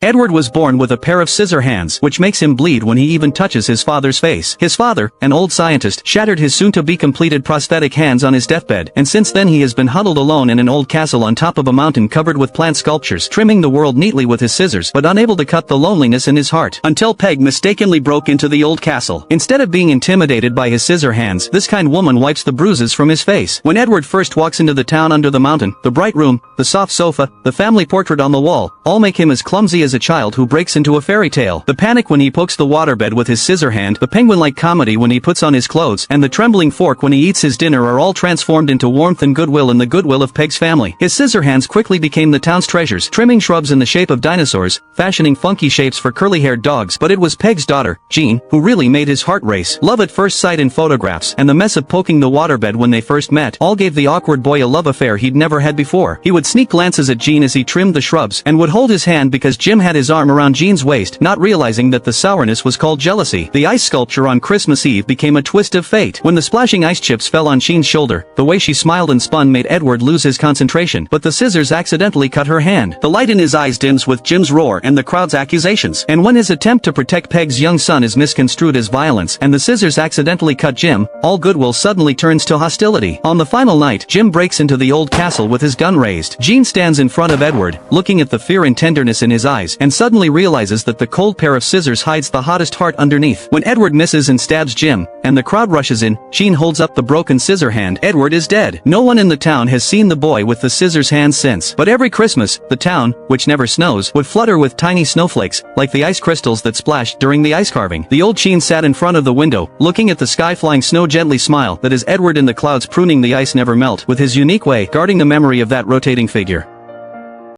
Edward was born with a pair of scissor hands, which makes him bleed when he even touches his father's face. His father, an old scientist, shattered his soon-to-be-completed prosthetic hands on his deathbed, and since then he has been huddled alone in an old castle on top of a mountain covered with plant sculptures, trimming the world neatly with his scissors, but unable to cut the loneliness in his heart. Until Peg mistakenly broke into the old castle. Instead of being intimidated by his scissor hands, this kind woman wipes the bruises from his face. When Edward first walks into the town under the mountain, the bright room, the soft sofa, the family portrait on the wall, all make him as clumsy as a child who breaks into a fairy tale. The panic when he pokes the waterbed with his scissor hand, the penguin-like comedy when he puts on his clothes, and the trembling fork when he eats his dinner are all transformed into warmth and goodwill in the goodwill of Peg's family. His scissor hands quickly became the town's treasures, trimming shrubs in the shape of dinosaurs, fashioning funky shapes for curly-haired dogs, but it was Peg's daughter, Jean, who really made his heart race. Love at first sight in photographs, and the mess of poking the waterbed when they first met, all gave the awkward boy a love affair he'd never had before. He would sneak glances at Jean as he trimmed the shrubs, and would hold his hand because Jim had his arm around Jean's waist, not realizing that the sourness was called jealousy. The ice sculpture on Christmas Eve became a twist of fate. When the splashing ice chips fell on Jean's shoulder, the way she smiled and spun made Edward lose his concentration, but the scissors accidentally cut her hand. The light in his eyes dims with Jim's roar and the crowd's accusations, and when his attempt to protect Peg's young son is misconstrued as violence and the scissors accidentally cut Jim, all goodwill suddenly turns to hostility. On the final night, Jim breaks into the old castle with his gun raised. Jean stands in front of Edward, looking at the fear and tenderness in his eyes, and suddenly realizes that the cold pair of scissors hides the hottest heart underneath. When Edward misses and stabs Jim, and the crowd rushes in, Jean holds up the broken scissor hand. Edward is dead. No one in the town has seen the boy with the scissors hands since. But every Christmas, the town, which never snows, would flutter with tiny snowflakes, like the ice crystals that splashed during the ice carving. The old Jean sat in front of the window, looking at the sky flying snow, gently smile that as Edward in the clouds pruning the ice never melt, with his unique way, guarding the memory of that rotating figure.